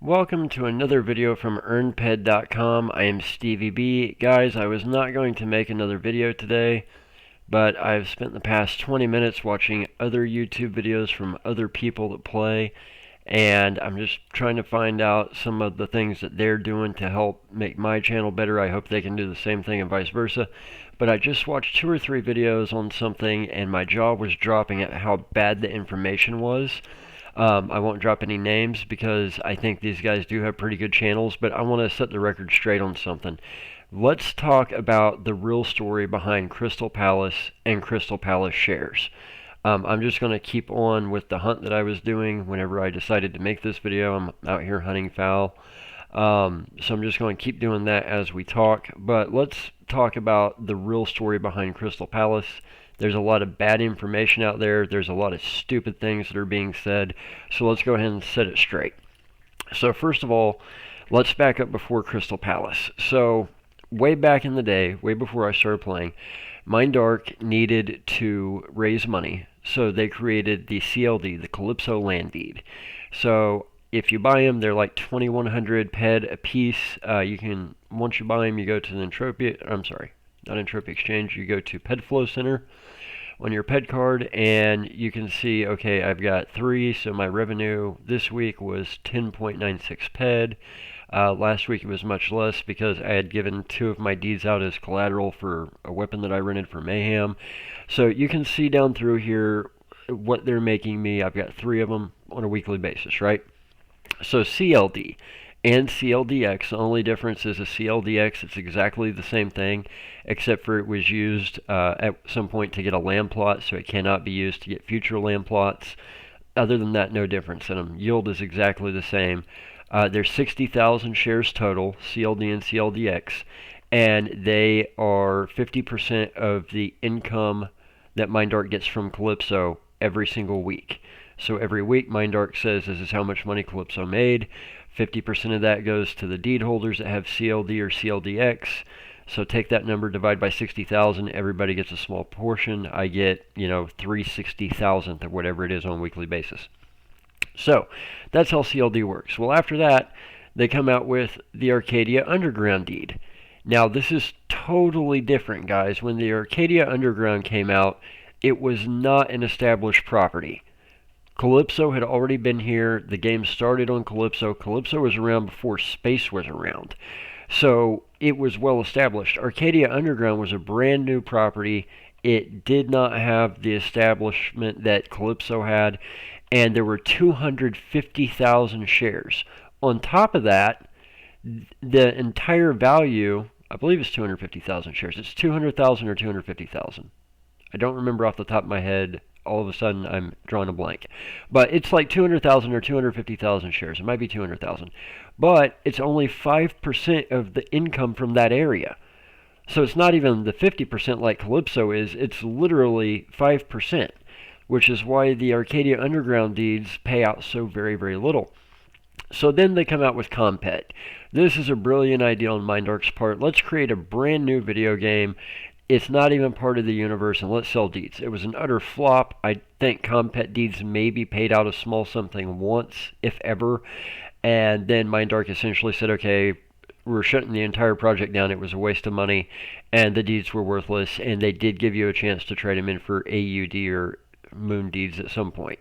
Welcome to another video from EarnPED.com. I am StevieB. Guys, I was not going to make another video today, but I've spent the past 20 minutes watching other YouTube videos from other people that play, and I'm just trying to find out some of the things that they're doing to help make my channel better. I hope they can do the same thing and vice versa. But I just watched 2 or 3 videos on something, and my jaw was dropping at how bad the information was. I won't drop any names because I think these guys do have pretty good channels, but I want to set the record straight on something. Let's talk about the real story behind Crystal Palace and Crystal Palace shares. I'm just going to keep on with the hunt that I was doing whenever I decided to make this video. I'm out here hunting fowl. So I'm just going to keep doing that as we talk. But let's talk about the real story behind Crystal Palace. There's a lot of bad information out there. There's a lot of stupid things that are being said. So let's go ahead and set it straight. So first of all, let's back up before Crystal Palace. So way back in the day, way before I started playing, MindArc needed to raise money. So they created the CLD, the Calypso Land Deed. So if you buy them, they're like 2,100 PED a piece. Once you buy them, you go to the not Entropia Exchange, you go to PED Flow Center on your PED card, and you can see, okay, I've got 3, so my revenue this week was 10.96 PED. Last week it was much less because I had given 2 of my deeds out as collateral for a weapon that I rented for Mayhem. So you can see down through here what they're making me. I've got 3 of them on a weekly basis, right? So CLD and CLDX, the only difference is a CLDX, it's exactly the same thing, except for it was used at some point to get a land plot, so it cannot be used to get future land plots. Other than that, no difference in them. Yield is exactly the same. There's 60,000 shares total, CLD and CLDX, and they are 50% of the income that MindArc gets from Calypso every single week. So every week, MindArc says this is how much money Calypso made. 50% of that goes to the deed holders that have CLD or CLDX. So take that number, divide by 60,000. Everybody gets a small portion. I get, 3/60,000th or whatever it is on a weekly basis. So that's how CLD works. Well, after that, they come out with the Arcadia Underground deed. Now, this is totally different, guys. When the Arcadia Underground came out, it was not an established property. Calypso had already been here. The game started on Calypso. Calypso was around before space was around. So it was well established. Arcadia Underground was a brand new property. It did not have the establishment that Calypso had, and there were 250,000 shares. On top of that, the entire value, I believe it's 250,000 shares. It's 200,000 or 250,000. I don't remember off the top of my head. All of a sudden, I'm drawing a blank. But it's like 200,000 or 250,000 shares. It might be 200,000. But it's only 5% of the income from that area. So it's not even the 50% like Calypso is. It's literally 5%, which is why the Arcadia Underground deeds pay out so very, very little. So then they come out with Compet. This is a brilliant idea on MindArc's part. Let's create a brand new video game. It's not even part of the universe, and let's sell deeds. It was an utter flop. I think Compet deeds maybe paid out a small something once, if ever. And then MindArc essentially said, okay, we're shutting the entire project down. It was a waste of money, and the deeds were worthless. And they did give you a chance to trade them in for AUD or Moon deeds at some point.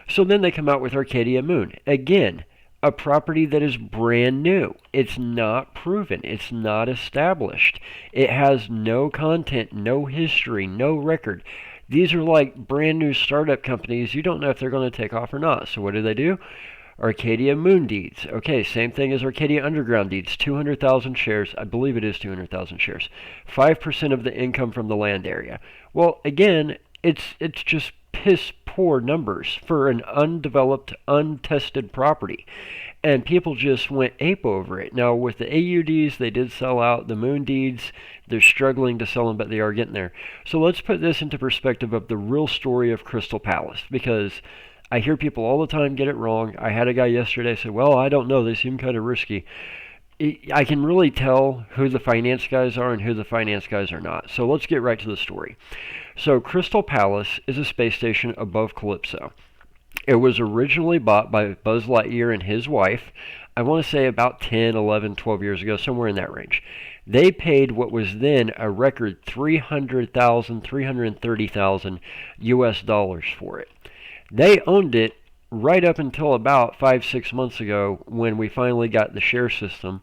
So then they come out with Arcadia Moon. Again, a property that is brand new. It's not proven. It's not established. It has no content, no history, no record. These are like brand new startup companies. You don't know if they're going to take off or not. So what do? Arcadia Moon deeds. Okay, same thing as Arcadia Underground deeds. 200,000 shares. I believe it is 200,000 shares. 5% of the income from the land area. Well, again, it's just piss poor numbers for an undeveloped, untested property. And people just went ape over it. Now, with the AUDs, they did sell out. The Moon deeds, they're struggling to sell them, but they are getting there. So let's put this into perspective of the real story of Crystal Palace, because I hear people all the time get it wrong. I had a guy yesterday say, well, I don't know. They seem kind of risky. I can really tell who the finance guys are and who the finance guys are not. So let's get right to the story. So Crystal Palace is a space station above Calypso. It was originally bought by Buzz Lightyear and his wife. I want to say about 10, 11, 12 years ago, somewhere in that range. They paid what was then a record 300,000, 330,000 US dollars for it. They owned it right up until about 5, 6 months ago when we finally got the share system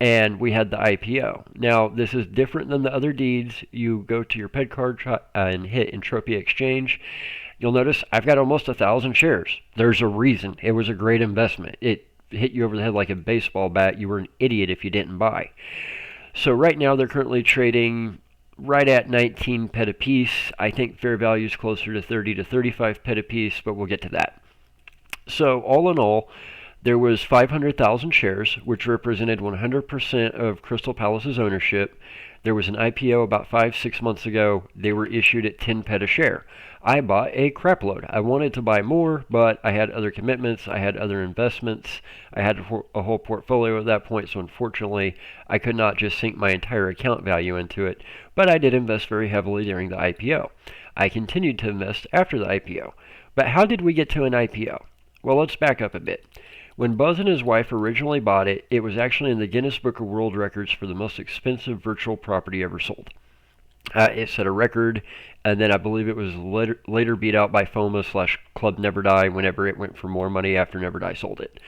and we had the IPO. Now, this is different than the other deeds. You go to your PED card and hit Entropia Exchange. You'll notice I've got almost 1,000 shares. There's a reason. It was a great investment. It hit you over the head like a baseball bat. You were an idiot if you didn't buy. So right now they're currently trading right at 19 PED a piece. I think fair value is closer to 30 to 35 PED a piece, but we'll get to that. So all in all, there was 500,000 shares, which represented 100% of Crystal Palace's ownership. There was an IPO about 5, 6 months ago. They were issued at 10 PED a share. I bought a crap load. I wanted to buy more, but I had other commitments. I had other investments. I had a whole portfolio at that point, so unfortunately, I could not just sink my entire account value into it. But I did invest very heavily during the IPO. I continued to invest after the IPO. But how did we get to an IPO? Well, let's back up a bit. When Buzz and his wife originally bought it, it was actually in the Guinness Book of World Records for the most expensive virtual property ever sold. It set a record, and then I believe it was later beat out by FOMA/Club Never Die whenever it went for more money after Never Die sold it.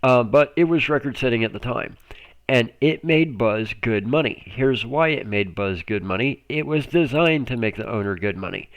But it was record-setting at the time, and it made Buzz good money. Here's why it made Buzz good money. It was designed to make the owner good money.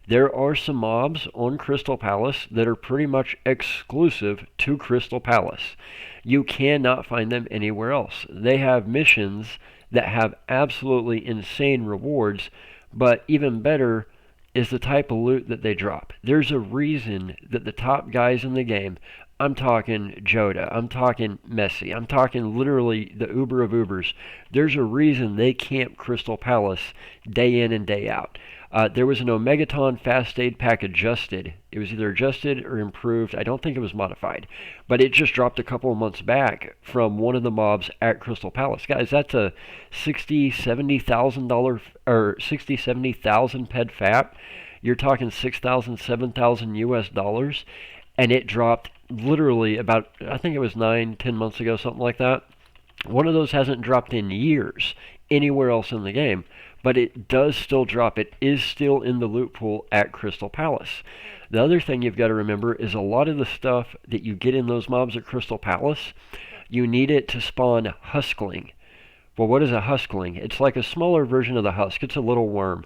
There are some mobs on Crystal Palace that are pretty much exclusive to Crystal Palace. You cannot find them anywhere else. They have missions that have absolutely insane rewards, but even better is the type of loot that they drop. There's a reason that the top guys in the game, I'm talking Joda, I'm talking Messi, I'm talking literally the Uber of Ubers, there's a reason they camp Crystal Palace day in and day out. There was an Omegaton Fast Aid Pack adjusted. It was either adjusted or improved. I don't think it was modified. But it just dropped a couple of months back from one of the mobs at Crystal Palace. Guys, that's a $60,000-$70,000 or $60,000-$70,000 PED FAP. You're talking 6,000, 7,000 US dollars. And it dropped literally about, I think it was 9, 10 months ago, something like that. One of those hasn't dropped in years anywhere else in the game. But it does still drop. It is still in the loot pool at Crystal Palace. The other thing you've got to remember is a lot of the stuff that you get in those mobs at Crystal Palace, you need it to spawn huskling. Well, what is a huskling? It's like a smaller version of the husk. It's a little worm.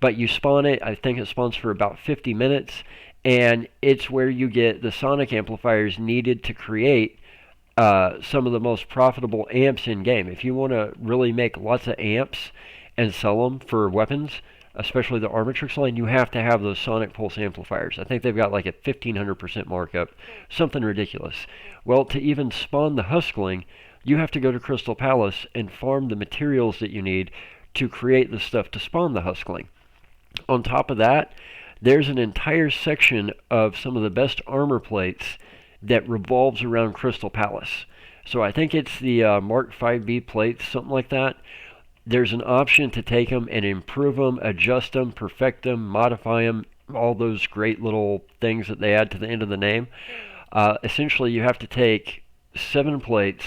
But you spawn it, I think it spawns for about 50 minutes, and it's where you get the sonic amplifiers needed to create some of the most profitable amps in game. If you want to really make lots of amps and sell them for weapons, especially the Armatrix line, you have to have those sonic pulse amplifiers. I think they've got like a 1,500% markup, something ridiculous. Well, to even spawn the huskling, you have to go to Crystal Palace and farm the materials that you need to create the stuff to spawn the huskling. On top of that, there's an entire section of some of the best armor plates that revolves around Crystal Palace. So I think it's the Mark 5B plates, something like that. There's an option to take them and improve them, adjust them, perfect them, modify them, all those great little things that they add to the end of the name. Essentially, you have to take 7 plates.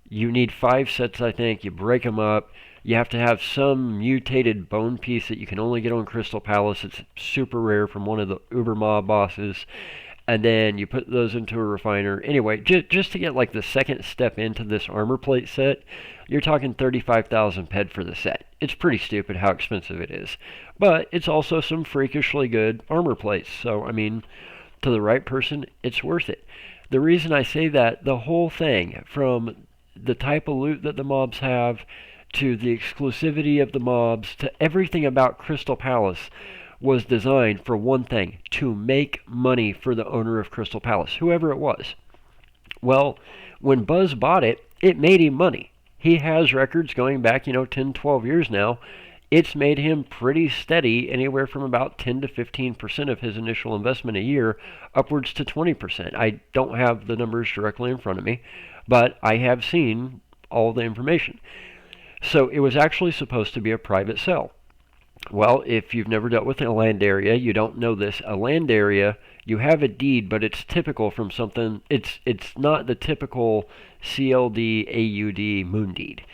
You need 5 sets, I think. You break them up. You have to have some mutated bone piece that you can only get on Crystal Palace. It's super rare from one of the Uber mob bosses. And then you put those into a refiner. Anyway, just to get like the second step into this armor plate set, you're talking 35,000 PED for the set. It's pretty stupid how expensive it is. But it's also some freakishly good armor plates. So, I mean, to the right person, it's worth it. The reason I say that, the whole thing, from the type of loot that the mobs have, to the exclusivity of the mobs, to everything about Crystal Palace, was designed for one thing: to make money for the owner of Crystal Palace, whoever it was. Well, when Buzz bought it, it made him money. He has records going back, 10, 12 years now. It's made him pretty steady, anywhere from about 10 to 15% of his initial investment a year, upwards to 20%. I don't have the numbers directly in front of me, but I have seen all the information. So it was actually supposed to be a private sale. Well, if you've never dealt with a land area, you don't know this. A land area You have a deed, but it's typical from something. It's not the typical CLD AUD moon deed.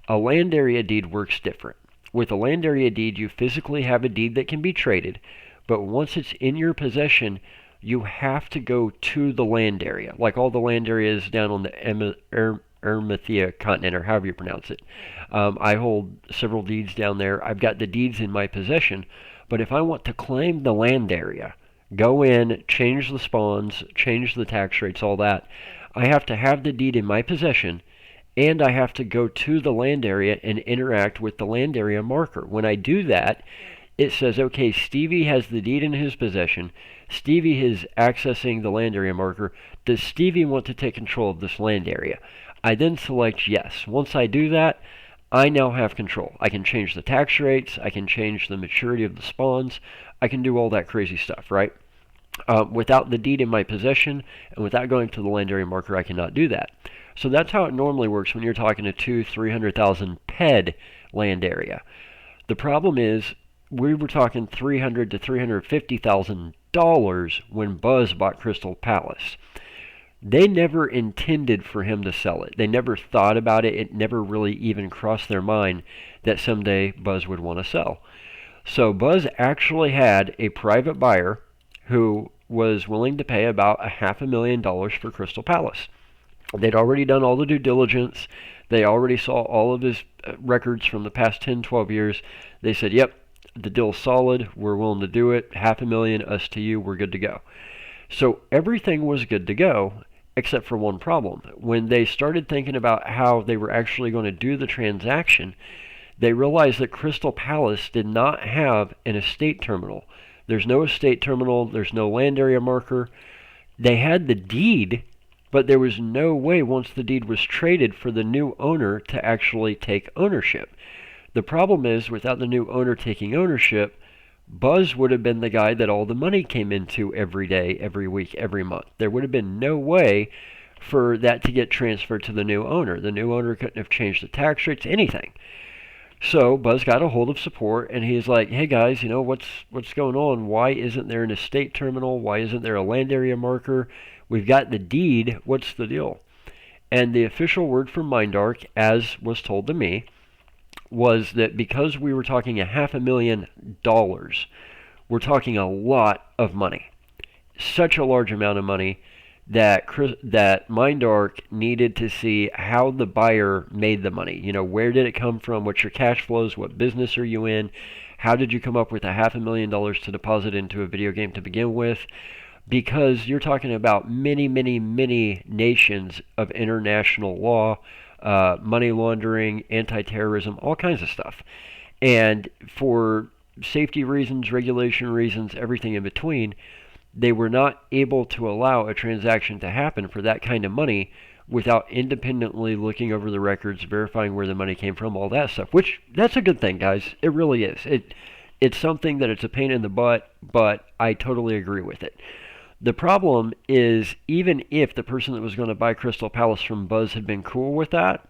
A land area deed works different. With a land area deed, you physically have a deed that can be traded, but once it's in your possession, you have to go to the land area, like all the land areas down on the Ermithia continent, or however you pronounce it. I hold several deeds down there. I've got the deeds in my possession, but if I want to claim the land area, go in, change the spawns, change the tax rates, all that, I have to have the deed in my possession, and I have to go to the land area and interact with the land area marker. When I do that, it says, okay, Stevie has the deed in his possession. Stevie is accessing the land area marker. Does Stevie want to take control of this land area? I then select yes. Once I do that, I now have control. I can change the tax rates. I can change the maturity of the spawns. I can do all that crazy stuff, right? Without the deed in my possession and without going to the land area marker, I cannot do that. So that's how it normally works when you're talking a 200,000-300,000 PED land area. The problem is we were talking $300,000 to $350,000 when Buzz bought Crystal Palace. They never intended for him to sell it. They never thought about it. It never really even crossed their mind that someday Buzz would want to sell. So Buzz actually had a private buyer who was willing to pay about $500,000 for Crystal Palace. They'd already done all the due diligence. They already saw all of his records from the past 10, 12 years. They said, yep, the deal's solid. We're willing to do it. $500,000, us to you. We're good to go. So everything was good to go, except for one problem. When they started thinking about how they were actually going to do the transaction, they realized that Crystal Palace did not have an estate terminal. There's no estate terminal. There's no land area marker. They had the deed, but there was no way once the deed was traded for the new owner to actually take ownership. The problem is, without the new owner taking ownership, Buzz would have been the guy that all the money came into every day, every week, every month. There would have been no way for that to get transferred to the new owner. The new owner couldn't have changed the tax rates, anything. So Buzz got a hold of support, and he's like, hey guys, what's going on? Why isn't there an estate terminal? Why isn't there a land area marker? We've got the deed. What's the deal? And the official word from Mindark, as was told to me, was that because we were talking $500,000, we're talking a lot of money. Such a large amount of money that Mindark needed to see how the buyer made the money. Where did it come from? What's your cash flows? What business are you in? How did you come up with $500,000 to deposit into a video game to begin with? Because you're talking about many, many, many nations of international law, money laundering, anti-terrorism, all kinds of stuff. And for safety reasons, regulation reasons, everything in between, they were not able to allow a transaction to happen for that kind of money without independently looking over the records, verifying where the money came from, all that stuff, which that's a good thing, guys. It really is. It's something that it's a pain in the butt, but I totally agree with it. The problem is, even if the person that was going to buy Crystal Palace from Buzz had been cool with that,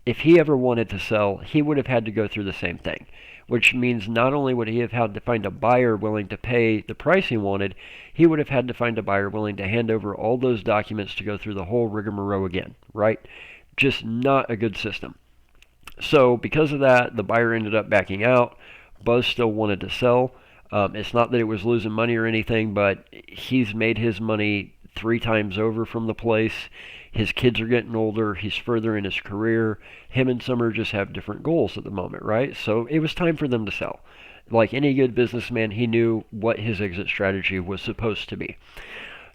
if he ever wanted to sell, he would have had to go through the same thing, which means not only would he have had to find a buyer willing to pay the price he wanted, he would have had to find a buyer willing to hand over all those documents to go through the whole rigmarole again, right? Just not a good system. So because of that, the buyer ended up backing out. Buzz still wanted to sell. It's not that it was losing money or anything, but he's made his money 3 times over from the place. His kids are getting older. He's further in his career. Him and Summer just have different goals at the moment, right? So it was time for them to sell. Like any good businessman, he knew what his exit strategy was supposed to be.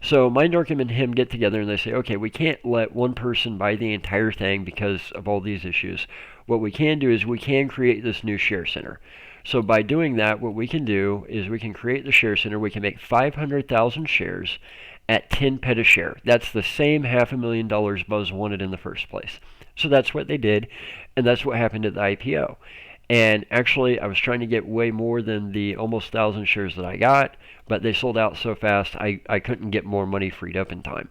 So Mindarkham and him get together and they say, okay, we can't let one person buy the entire thing because of all these issues. What we can do is we can create this new share center. So by doing that, what we can do is we can create the share center. We can make 500,000 shares at 10 PED a share. That's the same $500,000 Buzz wanted in the first place. So that's what they did, and that's what happened at the IPO. And actually, I was trying to get way more than the almost 1,000 shares that I got, but they sold out so fast, I couldn't get more money freed up in time.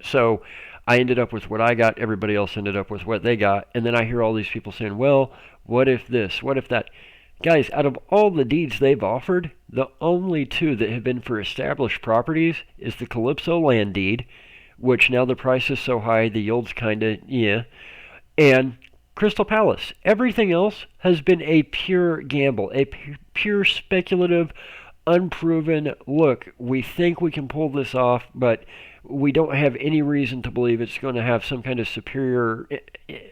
So I ended up with what I got. Everybody else ended up with what they got. And then I hear all these people saying, well, what if this? What if that? Guys, out of all the deeds they've offered, the only two that have been for established properties is the Calypso land deed, which now the price is so high the yield's kinda, yeah, and Crystal Palace. Everything else has been a pure gamble, a pure speculative, unproven look. We think we can pull this off, but we don't have any reason to believe it's going to have some kind of superior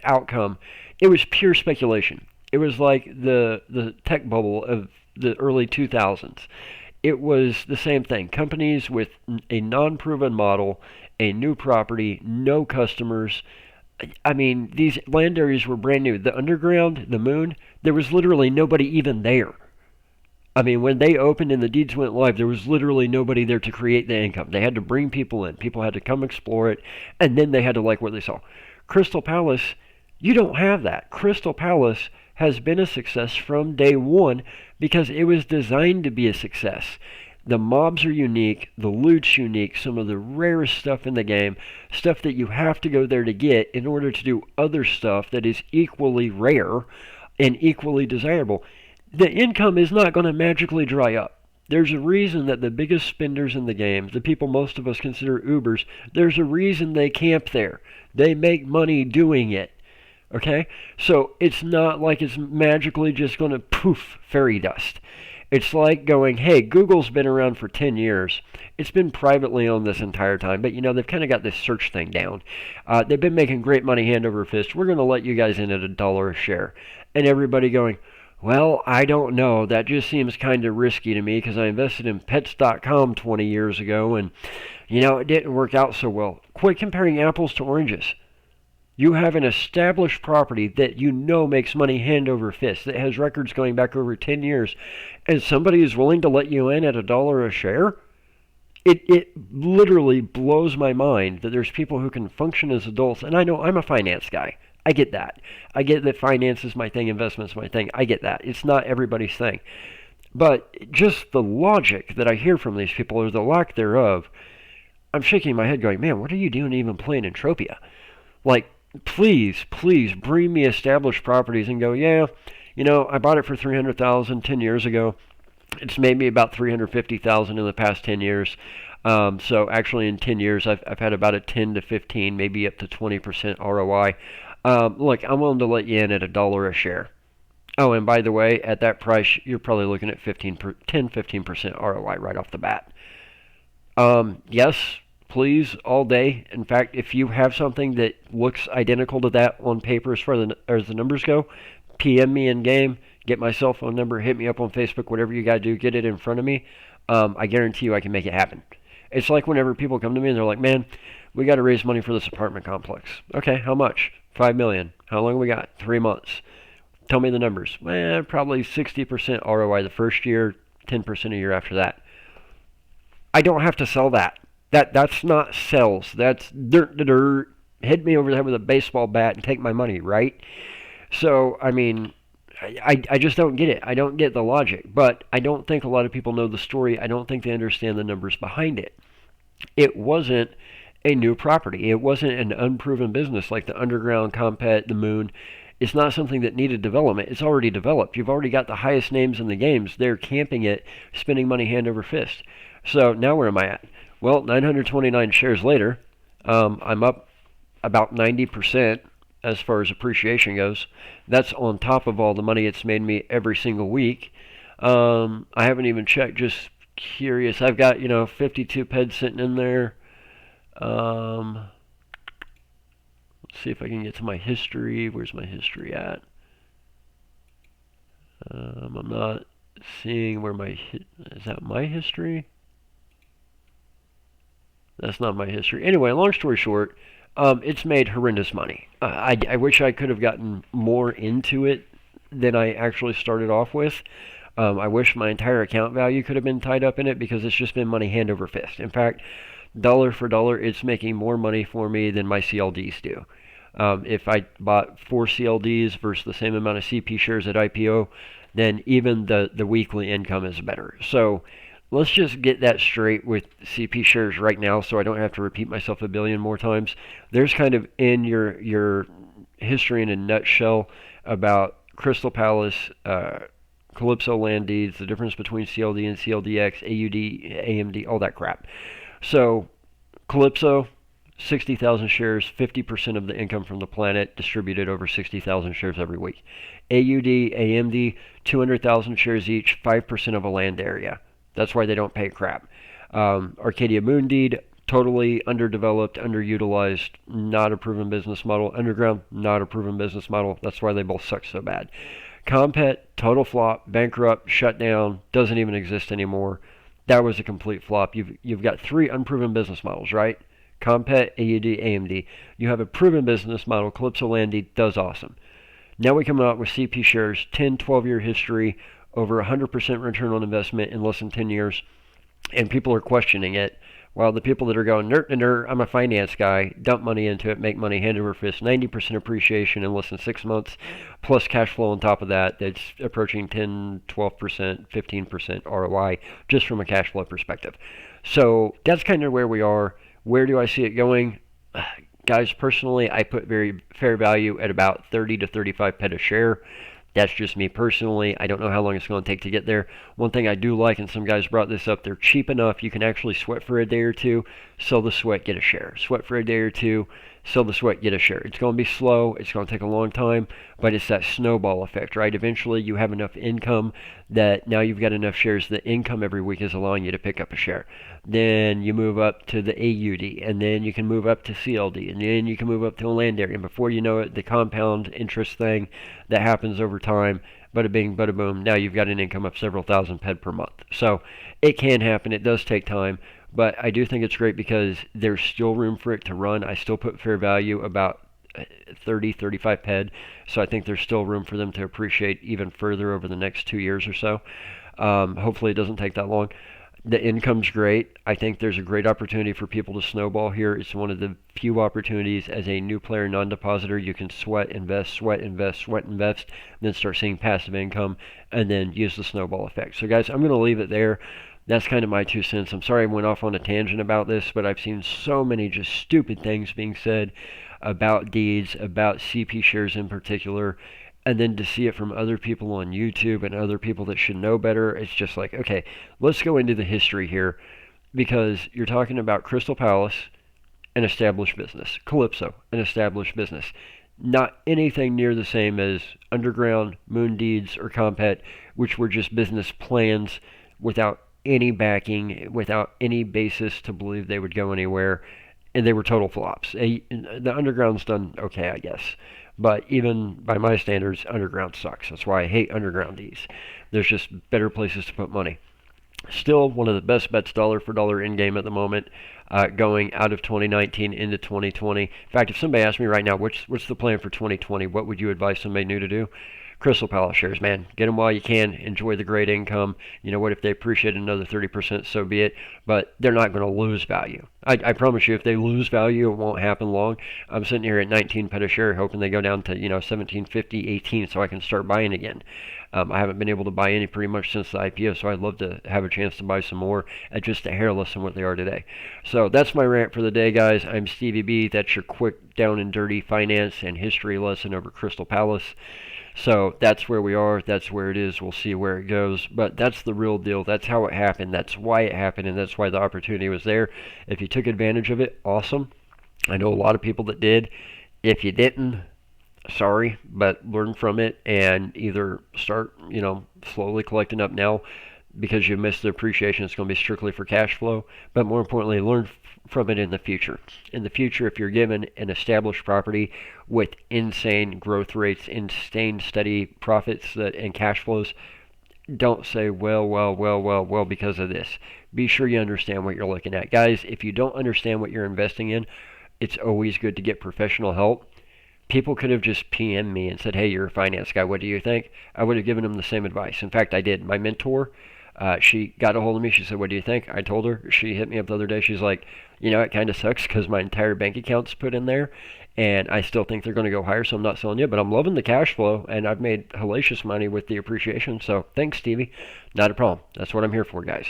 outcome. It was pure speculation. It was like the tech bubble of the early 2000s. It was the same thing. Companies with a non-proven model, a new property, no customers. I mean, these land areas were brand new. The underground, the moon, there was literally nobody even there. I mean, when they opened and the deeds went live, there was literally nobody there to create the income. They had to bring people in. People had to come explore it, and then they had to like what they saw. Crystal Palace, you don't have that. Crystal Palace has been a success from day one because it was designed to be a success. The mobs are unique, the loot's unique, some of the rarest stuff in the game, stuff that you have to go there to get in order to do other stuff that is equally rare and equally desirable. The income is not going to magically dry up. There's a reason that the biggest spenders in the game, the people most of us consider Ubers, there's a reason they camp there. They make money doing it. Okay? So it's not like it's magically just going to poof fairy dust. It's like going, hey, Google's been around for 10 years. It's been privately owned this entire time, but they've kind of got this search thing down. They've been making great money hand over fist. We're going to let you guys in at $1 a share. And everybody going, well, I don't know. That just seems kind of risky to me because I invested in pets.com 20 years ago and, it didn't work out so well. Quit comparing apples to oranges. You have an established property that makes money hand over fist, that has records going back over 10 years, and somebody is willing to let you in at $1 a share? It literally blows my mind that there's people who can function as adults, and I know I'm a finance guy. I get that. I get that finance is my thing, investment is my thing. I get that. It's not everybody's thing. But just the logic that I hear from these people, or the lack thereof, I'm shaking my head going, man, what are you doing even playing Entropia? Like, please bring me established properties and go, yeah, I bought it for $300,000 10 years ago. It's made me about $350,000 in the past 10 years. So actually in 10 years, I've had about a 10 to 15, maybe up to 20% ROI. Look, I'm willing to let you in at $1 a share. Oh, and by the way, at that price, you're probably looking at 10-15% ROI right off the bat. Yes, please, all day. In fact, if you have something that looks identical to that on paper as far as the numbers go, PM me in game, get my cell phone number, hit me up on Facebook, whatever you got to do, get it in front of me. I guarantee you I can make it happen. It's like whenever people come to me and they're like, man, we got to raise money for this apartment complex. Okay, how much? $5 million. How long we got? 3 months. Tell me the numbers. Probably 60% ROI the first year, 10% a year after that. I don't have to sell that. That's not sales. That's dirt. Hit me over the head with a baseball bat and take my money, right? So, I mean, I just don't get it. I don't get the logic. But I don't think a lot of people know the story. I don't think they understand the numbers behind it. It wasn't a new property. It wasn't an unproven business like the underground, Compet, the moon. It's not something that needed development. It's already developed. You've already got the highest names in the games. They're camping it, spending money hand over fist. So now where am I at? Well, 929 shares later, I'm up about 90% as far as appreciation goes. That's on top of all the money it's made me every single week. I haven't even checked, just curious. I've got, 52 PED sitting in there. Let's see if I can get to my history. Where's my history at? I'm not seeing where is that my history? That's not my history. Anyway, long story short, it's made horrendous money. I wish I could have gotten more into it than I actually started off with. I wish my entire account value could have been tied up in it because it's just been money hand over fist. In fact, dollar for dollar, it's making more money for me than my CLDs do. If I bought 4 CLDs versus the same amount of CP shares at IPO, then even the weekly income is better. So let's just get that straight with CP shares right now so I don't have to repeat myself a billion more times. There's kind of in your history in a nutshell about Crystal Palace, Calypso land deeds, the difference between CLD and CLDX, AUD, AMD, all that crap. So Calypso, 60,000 shares, 50% of the income from the planet, distributed over 60,000 shares every week. AUD, AMD, 200,000 shares each, 5% of a land area. That's why they don't pay crap. Arcadia Moon Deed, totally underdeveloped, underutilized, not a proven business model. Underground, not a proven business model. That's why they both suck so bad. Compet, total flop, bankrupt, shut down, doesn't even exist anymore. That was a complete flop. You've got 3 unproven business models, right? Compet, AUD, AMD. You have a proven business model. Calypso Landy does awesome. Now we come out with CP shares, 10, 12-year history, over 100% return on investment in less than 10 years, and people are questioning it. While the people that are going, nerd, I'm a finance guy, dump money into it, make money hand over fist, 90% appreciation in less than 6 months, plus cash flow on top of that, that's approaching 10, 12%, 15% ROI, just from a cash flow perspective. So that's kind of where we are. Where do I see it going? Guys, personally, I put very fair value at about 30 to 35 PED a share. That's just me personally. I don't know how long it's going to take to get there. One thing I do like, and some guys brought this up, they're cheap enough. You can actually sweat for a day or two, sell the sweat, get a share. Sweat for a day or two, sell the sweat, get a share. It's going to be slow. It's going to take a long time, but it's that snowball effect, right? Eventually, you have enough income that now you've got enough shares. The income every week is allowing you to pick up a share. Then you move up to the AUD, and then you can move up to CLD, and then you can move up to a land area. And before you know it, the compound interest thing that happens over time, bada bing, bada boom, now you've got an income of several thousand PED per month. So it can happen. It does take time, but I do think it's great because there's still room for it to run. I still put fair value about 30, 35 PED, so I think there's still room for them to appreciate even further over the next 2 years or so. Hopefully it doesn't take that long. The income's great. I think there's a great opportunity for people to snowball here. It's one of the few opportunities as a new player non-depositor you can sweat, invest, sweat, invest, sweat, invest, and then start seeing passive income, and then use the snowball effect. So guys, I'm going to leave it there. That's kind of my 2 cents. I'm sorry I went off on a tangent about this, but I've seen so many just stupid things being said about deeds, about CP shares in particular, and then to see it from other people on YouTube and other people that should know better, it's just like, okay, let's go into the history here, because you're talking about Crystal Palace, an established business, Calypso, an established business, not anything near the same as Underground, Moon Deeds, or Compet, which were just business plans without any backing, without any basis to believe they would go anywhere, and they were total flops. The Underground's done okay, I guess. But even by my standards, Underground sucks. That's why I hate Underground D's. There's just better places to put money. Still one of the best bets dollar for dollar in game at the moment, going out of 2019 into 2020. In fact, if somebody asked me right now, what's the plan for 2020, what would you advise somebody new to do? Crystal Palace shares, man. Get them while you can. Enjoy the great income. You know what? If they appreciate another 30%, so be it. But they're not going to lose value. I promise you, if they lose value, it won't happen long. I'm sitting here at 19 PED a share, hoping they go down to 17.50, 18, so I can start buying again. I haven't been able to buy any pretty much since the IPO, so I'd love to have a chance to buy some more at just a hair less than what they are today. So that's my rant for the day, guys. I'm StevieB. That's your quick, down and dirty finance and history lesson over Crystal Palace. So that's where we are. That's where it is. We'll see where it goes. But that's the real deal. That's how it happened. That's why it happened, and that's why the opportunity was there. If you took advantage of it, awesome. I know a lot of people that did. If you didn't, sorry, but learn from it and either start, slowly collecting up now because you missed the appreciation. It's going to be strictly for cash flow. But more importantly, learn from it in the future. In the future, if you're given an established property with insane growth rates, insane steady profits and cash flows, don't say, well, because of this. Be sure you understand what you're looking at. Guys, if you don't understand what you're investing in, it's always good to get professional help. People could have just PM'd me and said, hey, you're a finance guy, what do you think? I would have given them the same advice. In fact, I did. My mentor, she got a hold of me. She said, what do you think? I told her. She hit me up the other day. She's like, it kind of sucks because my entire bank account's put in there, and I still think they're going to go higher, so I'm not selling you, but I'm loving the cash flow, and I've made hellacious money with the appreciation, so thanks, Stevie. Not a problem. That's what I'm here for, guys.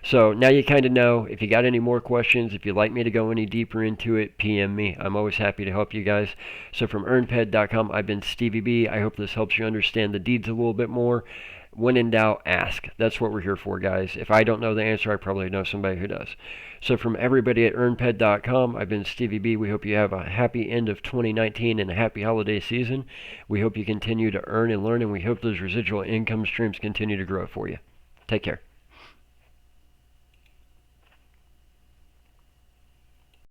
So now you kind of know. If you got any more questions, if you'd like me to go any deeper into it, PM me. I'm always happy to help you guys. So from EarnPED.com, I've been StevieB. I hope this helps you understand the deeds a little bit more. When in doubt, ask. That's what we're here for, guys. If I don't know the answer, I probably know somebody who does. So from everybody at EarnPED.com, I've been StevieB. We hope you have a happy end of 2019 and a happy holiday season. We hope you continue to earn and learn, and we hope those residual income streams continue to grow for you. Take care.